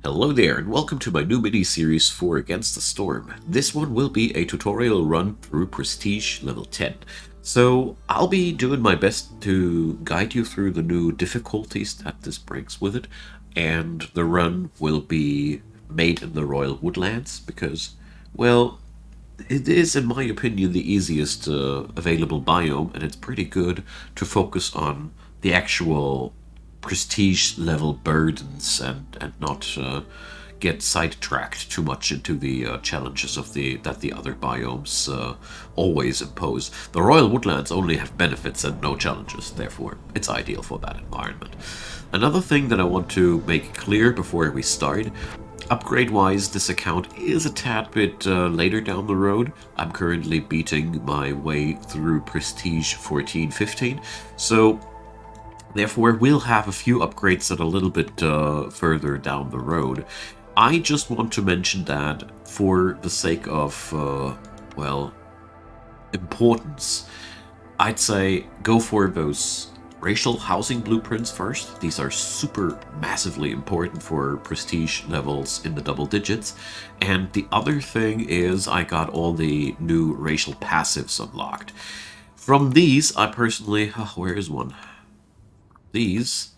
Hello there, and welcome to my new mini-series for Against the Storm. This one will be a tutorial run through Prestige level 10. So I'll be doing my best to guide you through the new difficulties that this brings with it, and the run will be made in the Royal Woodlands because, well, it is, in my opinion, the easiest available biome, and it's pretty good to focus on the actual prestige level burdens and not get sidetracked too much into the challenges of the other biomes always impose. The Royal Woodlands only have benefits and no challenges, therefore it's ideal for that environment. Another thing that I want to make clear before we start: upgrade-wise, this account is a tad bit later down the road. I'm currently beating my way through Prestige 14-15, so therefore we'll have a few upgrades that are a little bit further down the road. I just want to mention that for the sake of, well, importance, I'd say go for those racial housing blueprints first. These are super massively important for prestige levels in the double digits. And the other thing is I got all the new racial passives unlocked. From these, I personally... Oh, where is one? These,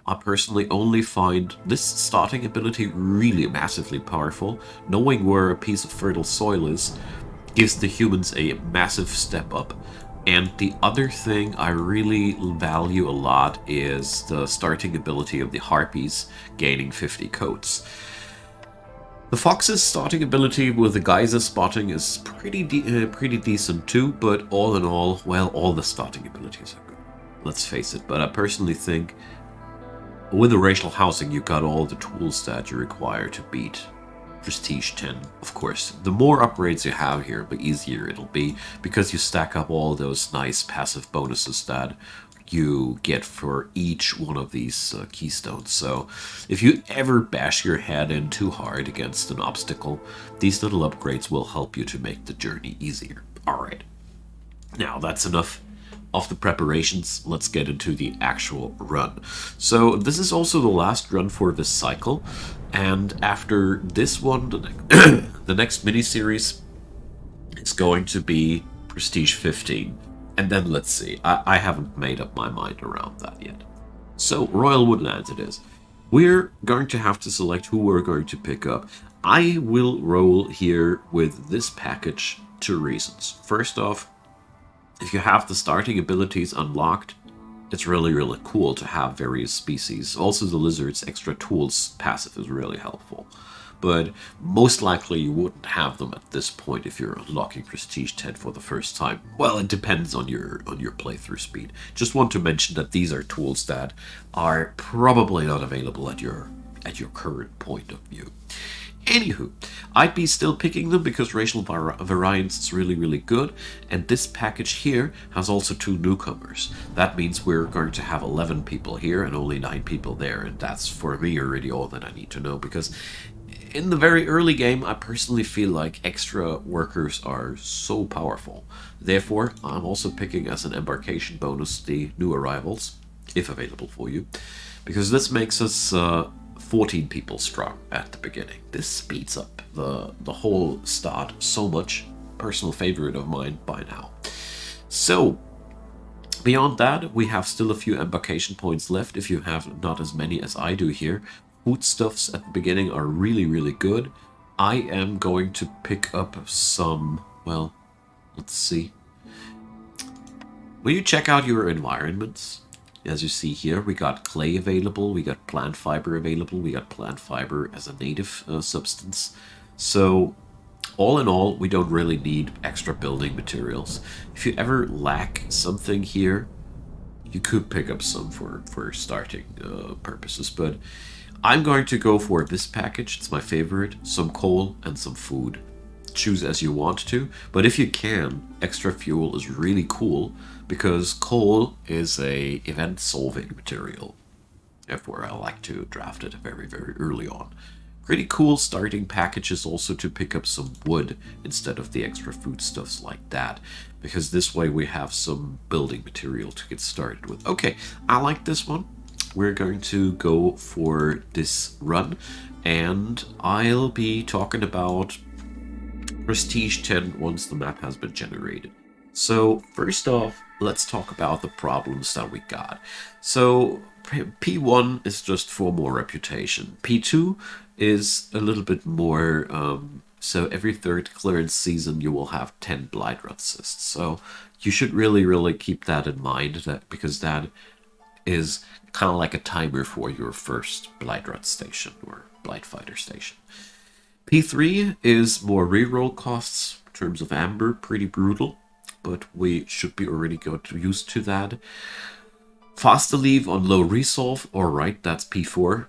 I personally only find this starting ability really massively powerful. Knowing where a piece of fertile soil is gives the humans a massive step up. And the other thing I really value a lot is the starting ability of the harpies gaining 50 coats. The fox's starting ability with the geyser spotting is pretty decent too, but all in all, well, all the starting abilities are good. Let's face it, but I personally think with the racial housing, you got all the tools that you require to beat Prestige 10. Of course, the more upgrades you have here, the easier it'll be, because you stack up all those nice passive bonuses that you get for each one of these keystones. So if you ever bash your head in too hard against an obstacle, these little upgrades will help you to make the journey easier. Alright, now that's enough of the preparations. Let's get into the actual run. So this is also the last run for this cycle, and after this one, the next mini-series is going to be Prestige 15. And then let's see, I haven't made up my mind around that yet. So Royal Woodlands it is. We're going to have to select who we're going to pick up. I will roll here with this package. Two reasons. First off, if you have the starting abilities unlocked, it's really cool to have various species. Also, the lizard's extra tools passive is really helpful. But most likely you wouldn't have them at this point if you're unlocking Prestige 10 for the first time. Well, it depends on your playthrough speed. Just want to mention that these are tools that are probably not available at your current point of view. Anywho, I'd be still picking them because racial variance is really good, and this package here has also two newcomers. That means we're going to have 11 people here and only 9 people there, and that's for me already all that I need to know, because in the very early game I personally feel like extra workers are so powerful. Therefore, I'm also picking as an embarkation bonus the new arrivals, if available for you, because this makes us 14 people strong at the beginning. This speeds up the whole start so much. Personal favorite of mine by now. So beyond that, we have still a few embarkation points left if you have not as many as I do here. Foodstuffs at the beginning are really good. I am going to pick up some, well, let's see. Will you check out your environments? As you see here, we got clay available, we got plant fiber available, we got plant fiber as a native substance. So all in all, we don't really need extra building materials. If you ever lack something here, you could pick up some for starting purposes, but I'm going to go for this package. It's my favorite. Some coal and some food. Choose as you want to, but if you can, extra fuel is really cool because coal is a event solving material. Therefore, I like to draft it very early on. Pretty cool starting package is also to pick up some wood instead of the extra foodstuffs like that, because this way we have some building material to get started with. Okay, I like this one. we're going to go for this run, and I'll be talking about Prestige 10 once the map has been generated. So first off, let's talk about the problems that we got. So P1 is just for more reputation. P2 is a little bit more, so every third clearance season you will have 10 Blight Rot cysts. So you should really keep that in mind, that because that is kind of like a timer for your first Blight Rot station or Blight Fighter station. P3 is more reroll costs in terms of Amber, pretty brutal, but we should be already got used to that. Faster leave on low resolve, alright, that's P4.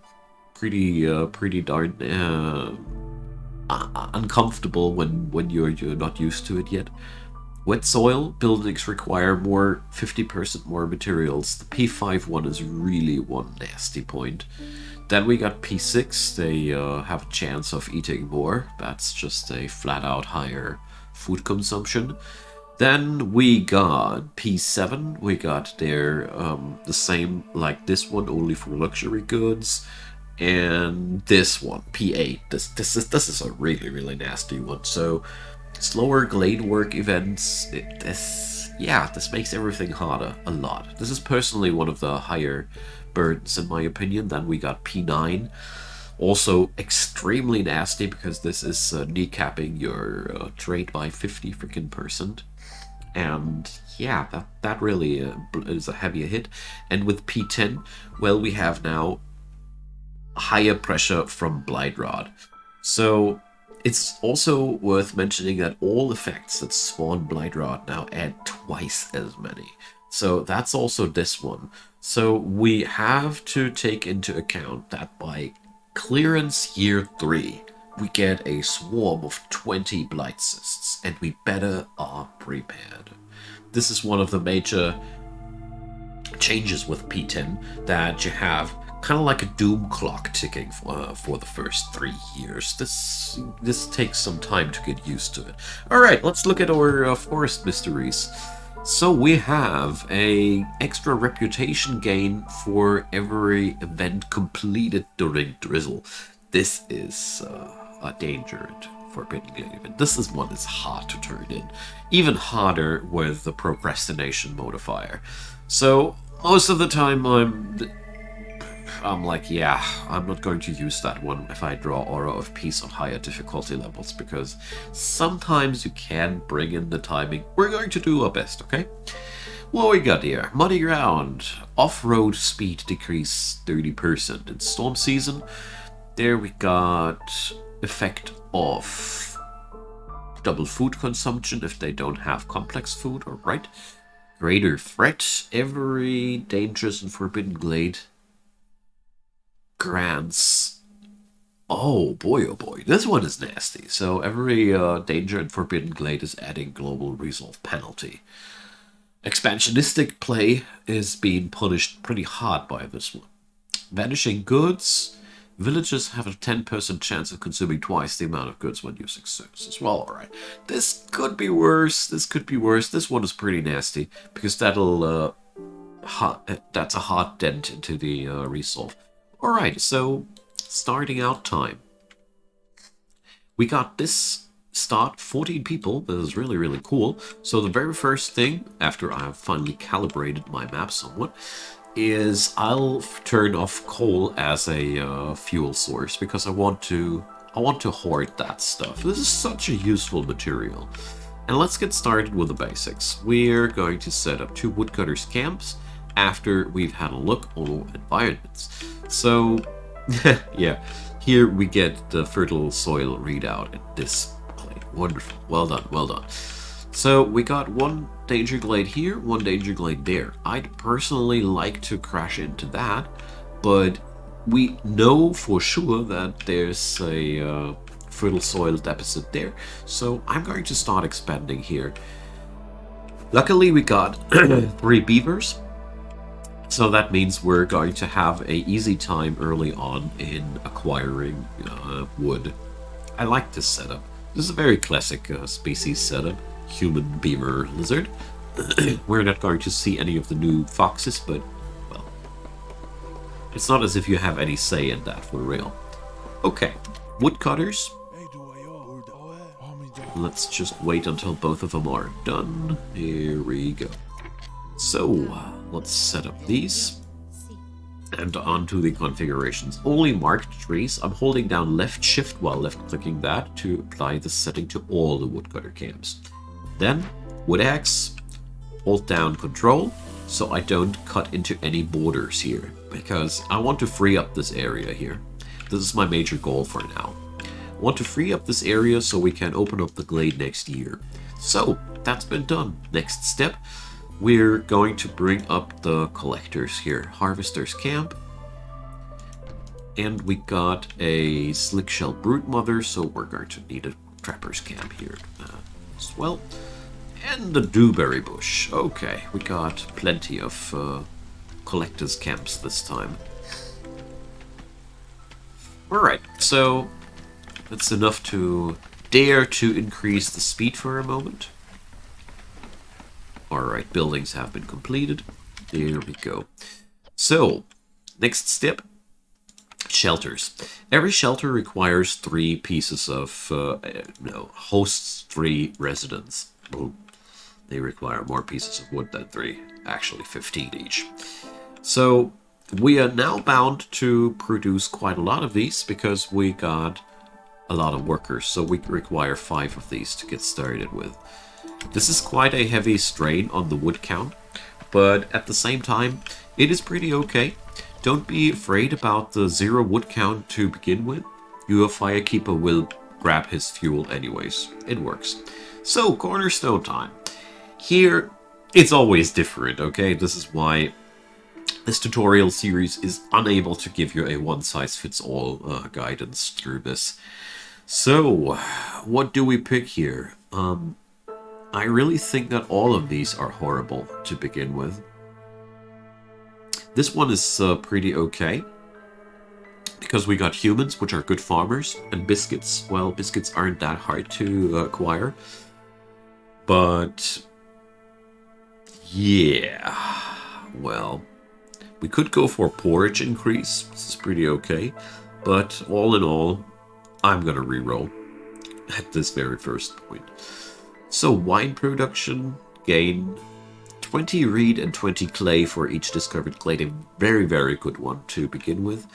Pretty darn uncomfortable when you're not used to it yet. Wet soil buildings require 50% more materials. The P5 one is really one nasty point. Then we got P6, they have a chance of eating more. That's just a flat out higher food consumption. Then we got P7, we got there the same like this one, only for luxury goods. And this one, P8, this is a really nasty one. So slower glade work events, this makes everything harder a lot. This is personally one of the higher burdens in my opinion. Then we got P9, also extremely nasty because this is kneecapping your trade by 50%. And yeah, that really is a heavier hit. And with P10, well, we have now higher pressure from Blight Rot. So it's also worth mentioning that all effects that spawn Blight Rot now add twice as many. So that's also this one. So we have to take into account that by clearance year 3, we get a swarm of 20 Blight Cysts, and we better are prepared. This is one of the major changes with P10, that you have kind of like a doom clock ticking for the first 3 years. This takes some time to get used to it. Alright, let's look at our forest mysteries. So we have a extra reputation gain for every event completed during Drizzle. This is a danger and Forbidden Glade event. This one is hard to turn in. Even harder with the procrastination modifier. So most of the time I'm like, yeah, I'm not going to use that one if I draw Aura of Peace on higher difficulty levels, because sometimes you can bring in the timing. We're going to do our best, okay? What we got here? Muddy Ground. Off-road speed decrease 30%. In Storm Season, there we got effect of double food consumption if they don't have complex food, alright. Greater threat. Every dangerous and forbidden glade grants, oh boy, this one is nasty. So every danger and forbidden glade is adding global resolve penalty. Expansionistic play is being punished pretty hard by this one. Vanishing goods. Villagers have a 10% chance of consuming twice the amount of goods when using services. Well, alright. This could be worse. This one is pretty nasty because that's a hard dent into the resolve. Alright, so starting out time. We got this start 14 people. This is really cool. So the very first thing, after I've finally calibrated my map somewhat, is I'll turn off coal as a fuel source because I want to hoard that stuff. This is such a useful material. And let's get started with the basics. We're going to set up 2 woodcutters camps after we've had a look on all environments. So yeah, here we get the fertile soil readout at this glade. Wonderful. Well done. So we got 1 danger glade here, 1 danger glade there. I'd personally like to crash into that, but we know for sure that there's a fertile soil deficit there, so I'm going to start expanding here. Luckily we got 3 beavers, so that means we're going to have a easy time early on in acquiring wood. I like this setup. This is a very classic species setup. Human, beaver, lizard. We're not going to see any of the new foxes, but, well, It's not as if you have any say in that, for real. Okay, woodcutters. Let's just wait until both of them are done. Here we go. So, let's set up these. And onto the configurations. Only marked trees. I'm holding down left shift while left clicking that to apply the setting to all the woodcutter camps. Then, wood axe, hold down control, so I don't cut into any borders here, because I want to free up this area here. This is my major goal for now. I want to free up this area so we can open up the glade next year. So, that's been done. Next step, we're going to bring up the collectors here. Harvester's camp. And we got a slickshell broodmother, so we're going to need a trapper's camp here as well. And the dewberry bush. Okay, we got plenty of collectors' camps this time. Alright, so that's enough to dare to increase the speed for a moment. Alright, buildings have been completed. There we go. So, next step, shelters. Every shelter requires 3 pieces of, hosts 3 residents. Boom. They require more pieces of wood than 3, actually 15 each. So, we are now bound to produce quite a lot of these because we got a lot of workers. So we require 5 of these to get started with. This is quite a heavy strain on the wood count, but at the same time, it is pretty okay. Don't be afraid about the 0 wood count to begin with. Your firekeeper will grab his fuel anyways. It works. So, cornerstone time. Here, it's always different, okay? This is why this tutorial series is unable to give you a one-size-fits-all guidance through this. So, what do we pick here? I really think that all of these are horrible to begin with. This one is pretty okay, because we got humans, which are good farmers, and biscuits. Well, biscuits aren't that hard to acquire. But, yeah, well, we could go for porridge increase. This is pretty okay, but all in all, I'm gonna reroll at this very first point. So, wine production, gain 20 reed and 20 clay for each discovered glade. A very, very good one to begin with.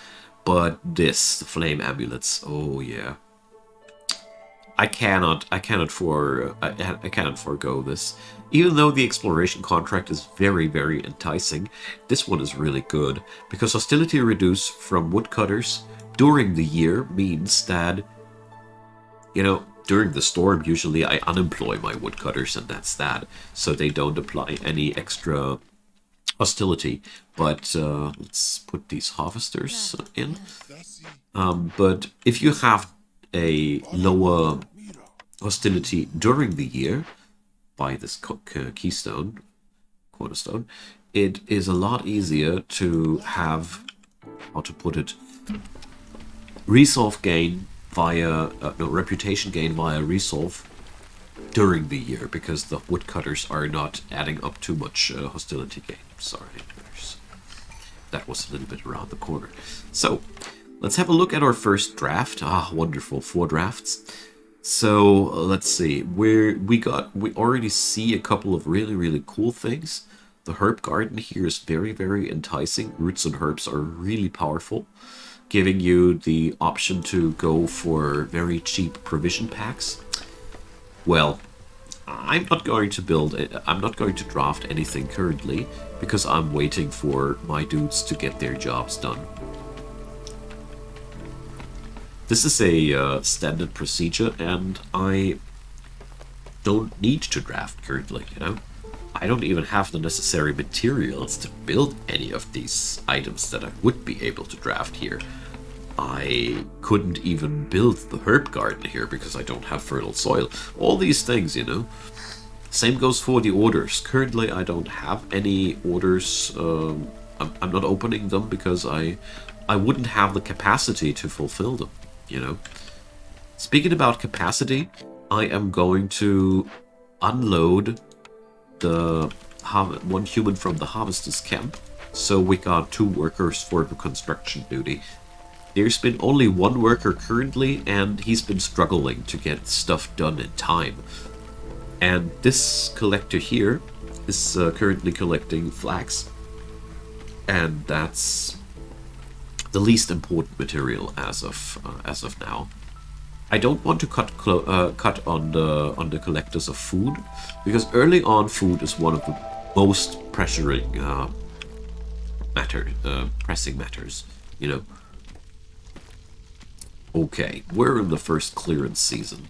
But this, the flame amulets, oh yeah. I cannot forego this. Even though the exploration contract is very, very enticing, this one is really good. Because hostility reduced from woodcutters during the year means that, you know, during the storm, usually I unemploy my woodcutters, and that's that. So they don't apply any extra hostility. But let's put these harvesters in. But if you have a lower hostility during the year by this keystone, cornerstone, it is a lot easier to have, how to put it, resolve gain via, reputation gain via resolve during the year, because the woodcutters are not adding up too much hostility gain. Sorry, that was a little bit around the corner. So, let's have a look at our first draft. Ah, wonderful, 4 drafts. So, let's see. We already see a couple of really, really cool things. The herb garden here is very, very enticing. Roots and herbs are really powerful, giving you the option to go for very cheap provision packs. Well, I'm not going to draft anything currently, because I'm waiting for my dudes to get their jobs done. This is a standard procedure, and I don't need to draft currently, you know? I don't even have the necessary materials to build any of these items that I would be able to draft here. I couldn't even build the herb garden here because I don't have fertile soil. All these things, you know. Same goes for the orders. Currently, I don't have any orders. I'm not opening them because I wouldn't have the capacity to fulfill them, you know. Speaking about capacity, I am going to unload the one human from the harvester's camp. So we got 2 workers for the construction duty. There's been only 1 worker currently, and he's been struggling to get stuff done in time. And this collector here is currently collecting flax, and that's the least important material as of now. I don't want to cut on the collectors of food, because early on food is one of the most pressuring pressing matters, you know. Okay, we're in the first clearance season.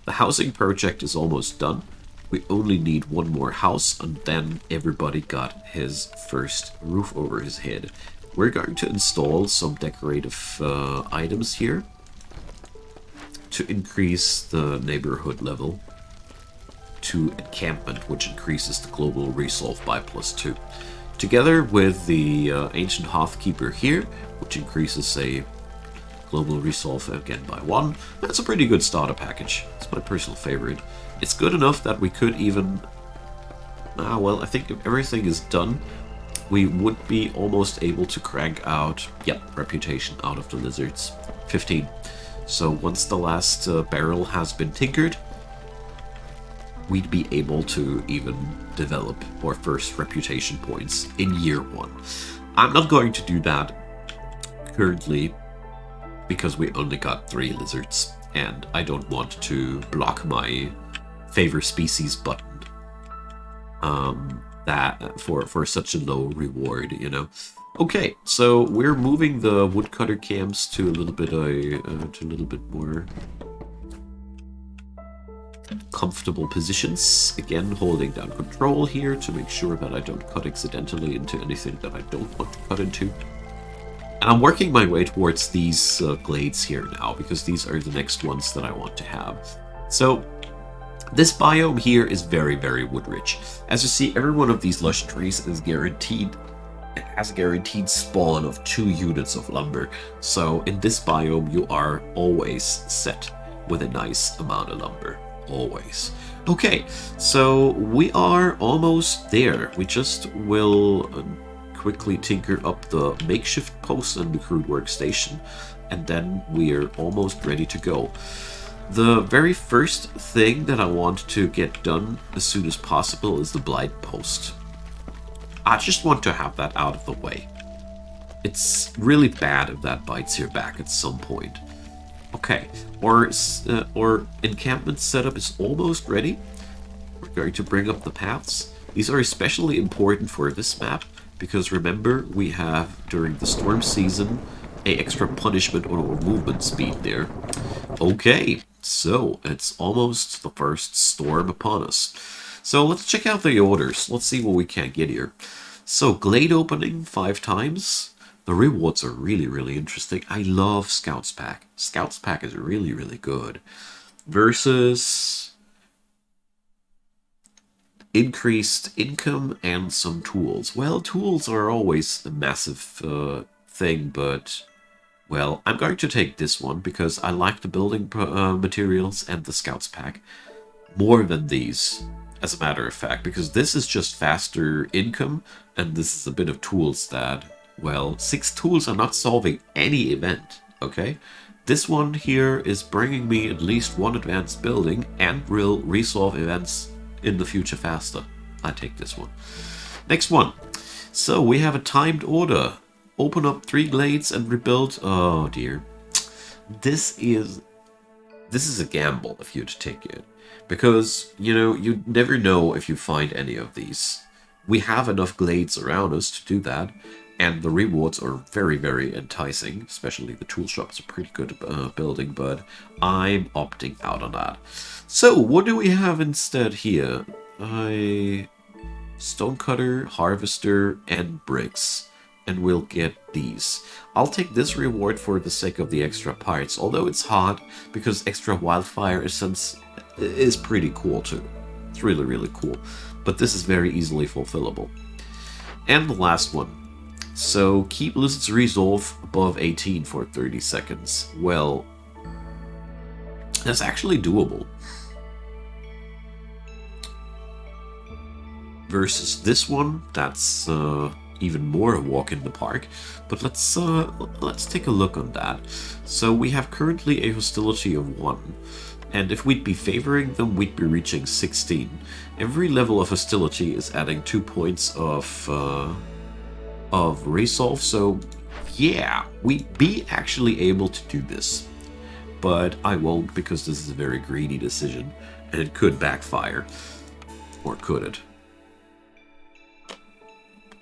The housing project is almost done. We only need 1 more house, and then everybody got his first roof over his head. We're going to install some decorative items here to increase the neighborhood level to encampment, which increases the global resolve by +2. Together with the ancient hearthkeeper here, which increases a global resolve again by 1. That's a pretty good starter package. It's my personal favorite. It's good enough that we could even... well, I think if everything is done, we would be almost able to crank out, reputation out of the lizards. 15. So once the last barrel has been tinkered, we'd be able to even develop our first reputation points in year 1. I'm not going to do that currently, because we only got 3 lizards, and I don't want to block my favor species button that for such a low reward, you know. Okay, so we're moving the woodcutter camps to a little bit more comfortable positions. Again, holding down control here to make sure that I don't cut accidentally into anything that I don't want to cut into. And I'm working my way towards these glades here now, because these are the next ones that I want to have. So this biome here is very, very wood rich. As you see, every one of these lush trees is guaranteed. It has a guaranteed spawn of 2 units of lumber. So in this biome, you are always set with a nice amount of lumber. Always. Okay, so we are almost there. We just will quickly tinker up the makeshift post and the crude workstation, and then we're almost ready to go. The very first thing that I want to get done as soon as possible is the blight post. I just want to have that out of the way. It's really bad if that bites your back at some point. Okay, our encampment setup is almost ready. We're going to bring up the paths. These are especially important for this map, because remember, we have, during the storm season, a extra punishment on our movement speed there. Okay, so it's almost the first storm upon us. So let's check out the orders. Let's see what we can get here. So glade opening 5 times. The rewards are really, really interesting. I love Scouts Pack. Scouts Pack is really, really good. Versus increased income and some tools. Well, tools are always a massive thing, but... well, I'm going to take this one because I like the building materials and the Scouts Pack more than these, as a matter of fact, because this is just faster income, and this is a bit of tools that... well, 6 tools are not solving any event, okay? This one here is bringing me at least 1 advanced building and will resolve events in the future faster. I take this one. Next one. So we have a timed order. Open up 3 glades and rebuild. Oh dear. This is a gamble if you take it. Because, you know, you never know if you find any of these. We have enough glades around us to do that. And the rewards are very, very enticing. Especially the tool shop's a pretty good building, but I'm opting out on that. So, what do we have instead here? Stonecutter, harvester, and bricks. And we'll get these. I'll take this reward for the sake of the extra parts, although it's hard, because extra wildfire essence is pretty cool too. It's really, really cool. But this is very easily fulfillable. And the last one. So, keep Lizard's resolve above 18 for 30 seconds. Well, that's actually doable. Versus this one, that's even more a walk in the park. But let's take a look on that. So we have currently a hostility of 1. And if we'd be favoring them, we'd be reaching 16. Every level of hostility is adding 2 points of resolve, so yeah, we'd be actually able to do this. But I won't, because this is a very greedy decision, and it could backfire. Or could it?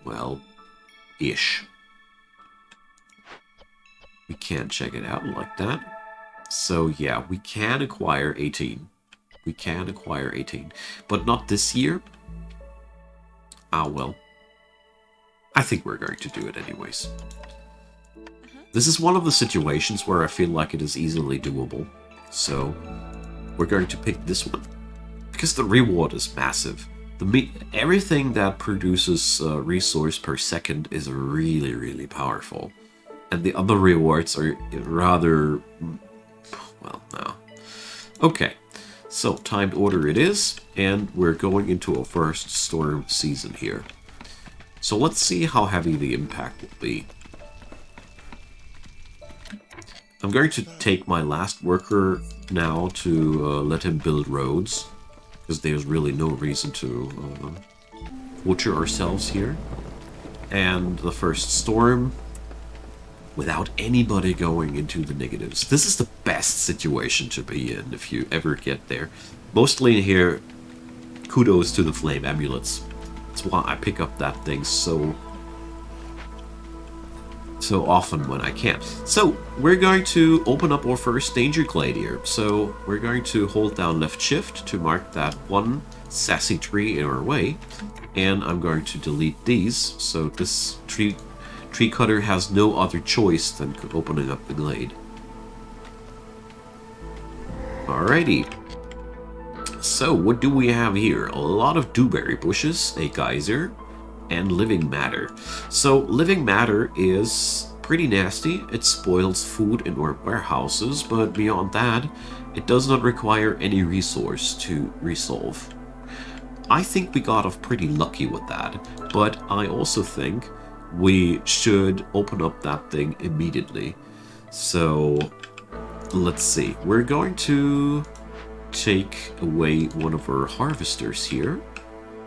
Well, ish. We can't check it out like that. So yeah, we can acquire 18. We can acquire 18. But not this year. Ah, well. I think we're going to do it anyways. This is one of the situations where I feel like it is easily doable. So we're going to pick this one. Because the reward is massive. Everything that produces resource per second is really, really powerful. And the other rewards are rather... well, no. Okay, so timed order it is, and we're going into a first storm season here. So let's see how heavy the impact will be. I'm going to take my last worker now to let him build roads, because there's really no reason to butcher ourselves here. And the first storm, without anybody going into the negatives. This is the best situation to be in if you ever get there. Mostly here, kudos to the flame amulets. That's why I pick up that thing so often when I can. So we're going to open up our first danger glade here. So we're going to hold down left shift to mark that one sassy tree in our way. And I'm going to delete these. So this tree cutter has no other choice than opening up the glade. Alrighty. So what do we have here? A lot of dewberry bushes, a geyser, and living matter. So living matter is pretty nasty. It spoils food in our warehouses, but beyond that, it does not require any resource to resolve. I think we got off pretty lucky with that, but I also think we should open up that thing immediately. So let's see. We're going to take away one of our harvesters here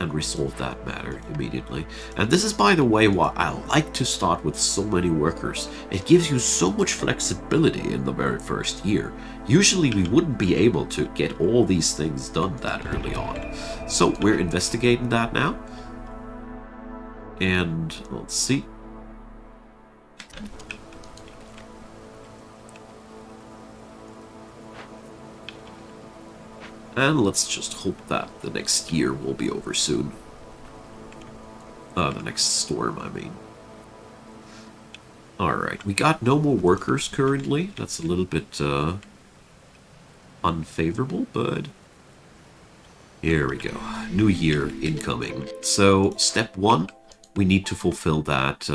and resolve that matter immediately. And this is, by the way, why I like to start with so many workers. It gives you so much flexibility in the very first year. Usually we wouldn't be able to get all these things done that early on. So we're investigating that now. And let's see. And let's just hope that the next year will be over soon. The next storm, I mean. Alright, we got no more workers currently. That's a little bit unfavorable, but here we go. New year incoming. So, step 1, we need to fulfill that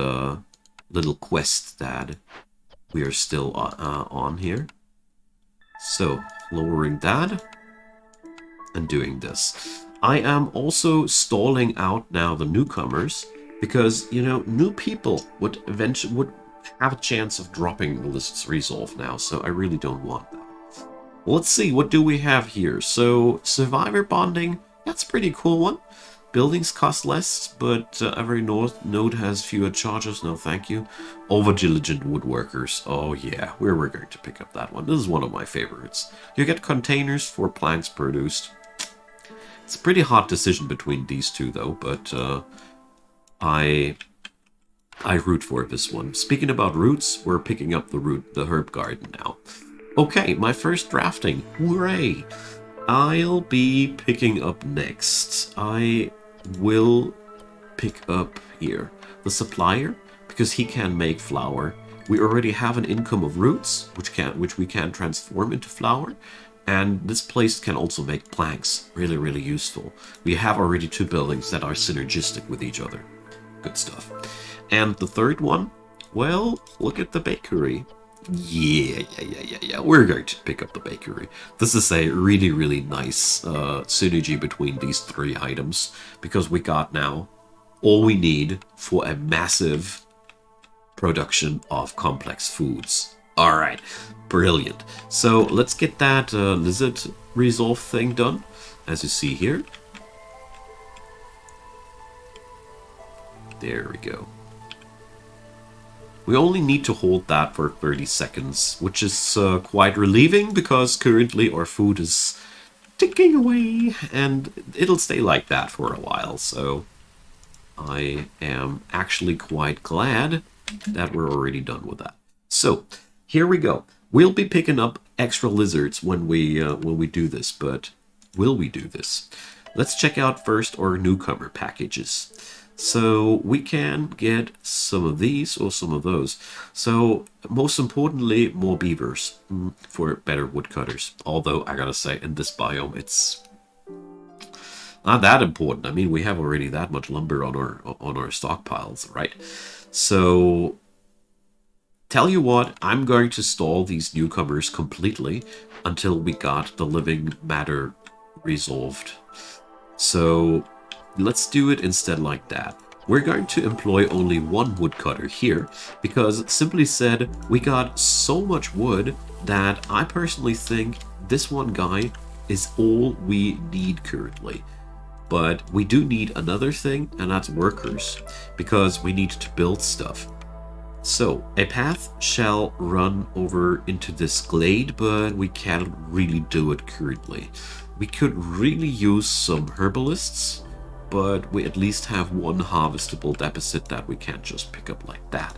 little quest that we are still on here. So, lowering that. And doing this. I am also stalling out now the newcomers because, you know, new people would have a chance of dropping the list's resolve now, so I really don't want that. Well, let's see, what do we have here? So, survivor bonding, that's a pretty cool one. Buildings cost less, but every node has fewer charges, no thank you. Over-diligent woodworkers, oh yeah, we're going to pick up that one. This is one of my favorites. You get containers for planks produced. It's a pretty hard decision between these two, though, but I root for this one. Speaking about roots, we're picking up the herb garden now. Okay, my first drafting. Hooray! I'll be picking up next. I will pick up here the supplier, because he can make flour. We already have an income of roots, which we can transform into flour. And this place can also make planks. Really, really useful. We have already 2 buildings that are synergistic with each other. Good stuff. And the third one, well, look at the bakery. Yeah. We're going to pick up the bakery. This is a really, really nice synergy between these 3 items. Because we got now all we need for a massive production of complex foods. All right, brilliant. So let's get that lizard resolve thing done, as you see here. There we go. We only need to hold that for 30 seconds, which is quite relieving because currently our food is ticking away and it'll stay like that for a while. So I am actually quite glad that we're already done with that. So here we go. We'll be picking up extra lizards when we do this, but will we do this? Let's check out first our newcomer packages. So we can get some of these or some of those. So most importantly, more beavers for better woodcutters. Although I gotta say, in this biome, it's not that important. I mean, we have already that much lumber on our stockpiles, right? So tell you what, I'm going to stall these newcomers completely until we got the living matter resolved. So let's do it instead like that. We're going to employ only one woodcutter here because, simply said, we got so much wood that I personally think this one guy is all we need currently. But we do need another thing, and that's workers, because we need to build stuff. So, a path shall run over into this glade, but we can't really do it currently. We could really use some herbalists, but we at least have one harvestable deposit that we can't just pick up like that.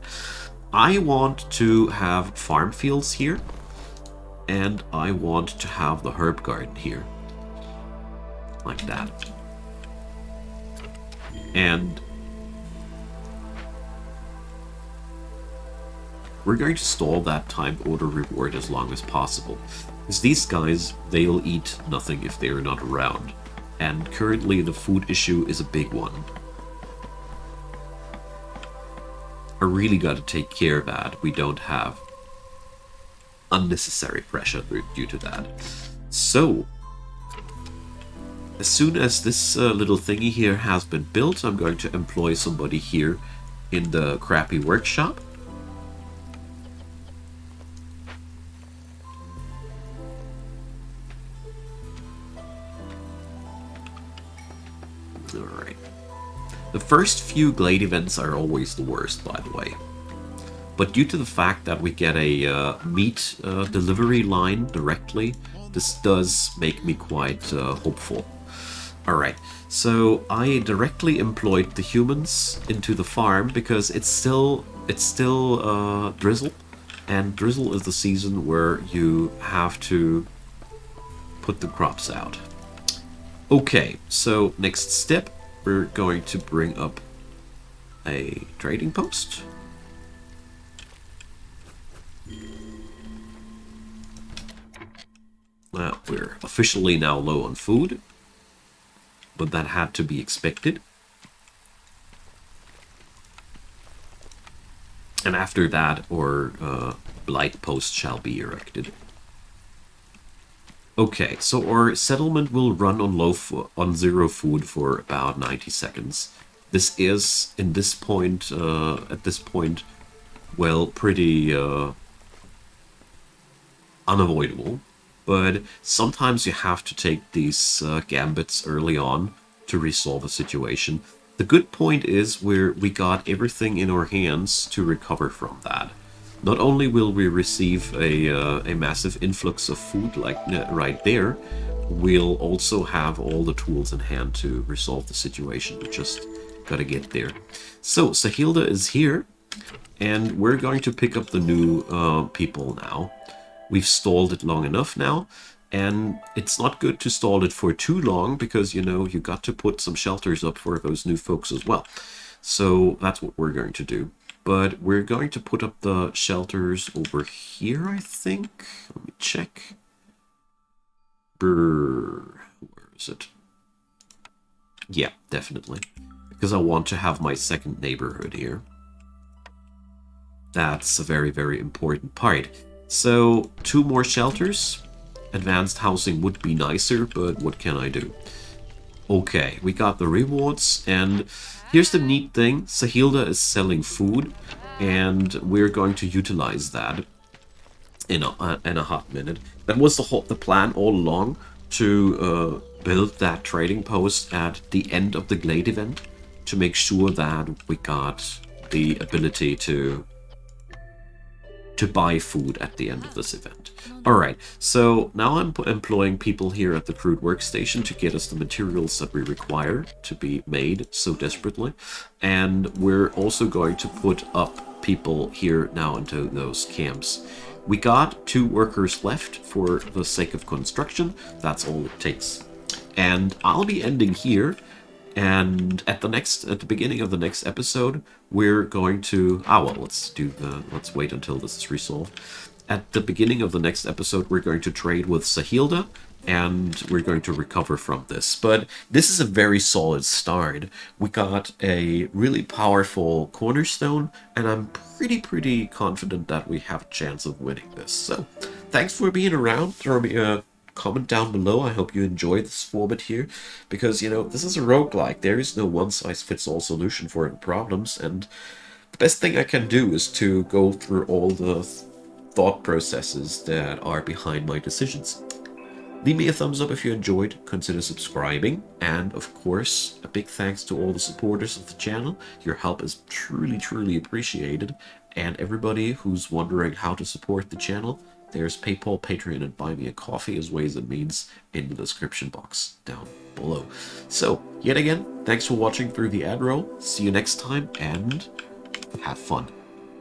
I want to have farm fields here, and I want to have the herb garden here. Like that. And we're going to stall that time order reward as long as possible. Because these guys, they'll eat nothing if they're not around. And currently the food issue is a big one. I really got to take care of that. We don't have unnecessary pressure due to that. So, as soon as this little thingy here has been built, I'm going to employ somebody here in the crappy workshop. Alright. The first few glade events are always the worst, by the way. But due to the fact that we get a meat delivery line directly, this does make me quite hopeful. Alright, so I directly employed the humans into the farm because it's still drizzle, and drizzle is the season where you have to put the crops out. Okay, so next step, we're going to bring up a trading post. We're officially now low on food, but that had to be expected. And after that, our blight post shall be erected. Okay, so our settlement will run on zero food for about 90 seconds. This is, at this point, well, pretty unavoidable. But sometimes you have to take these gambits early on to resolve a situation. The good point is we got everything in our hands to recover from that. Not only will we receive a massive influx of food like right there, we'll also have all the tools in hand to resolve the situation. We just gotta get there. So, Sahilda is here, and we're going to pick up the new people now. We've stalled it long enough now, and it's not good to stall it for too long because, you know, you got to put some shelters up for those new folks as well. So that's what we're going to do. But we're going to put up the shelters over here, I think. Let me check. Where is it? Yeah, definitely. Because I want to have my second neighborhood here. That's a very, very important part. So, 2 more shelters. Advanced housing would be nicer, but what can I do? Okay, we got the rewards, and Here's the neat thing. Sahilda is selling food, and we're going to utilize that in a hot minute. That was the plan all along, to build that trading post at the end of the Glade event to make sure that we got the ability to buy food at the end of this event. Alright, so now I'm employing people here at the crude workstation to get us the materials that we require to be made so desperately. And we're also going to put up people here now into those camps. We got 2 workers left for the sake of construction. That's all it takes. And I'll be ending here. And at the beginning of the next episode, we're going to let's wait until this is resolved. At the beginning of the next episode, we're going to trade with Sahilda, and we're going to recover from this. But this is a very solid start. We got a really powerful cornerstone, and I'm pretty confident that we have a chance of winning this. So thanks for being around. Throw me a comment down below. I hope you enjoyed this format here, because, you know, this is a roguelike. There is no one-size-fits-all solution for the problems, and the best thing I can do is to go through all the thought processes that are behind my decisions. Leave me a thumbs up if you enjoyed, consider subscribing, and of course, a big thanks to all the supporters of the channel. Your help is truly appreciated, and everybody who's wondering how to support the channel, there's PayPal, Patreon, and Buy Me a Coffee as ways and means in the description box down below. So, yet again, thanks for watching through the ad roll. See you next time, and have fun.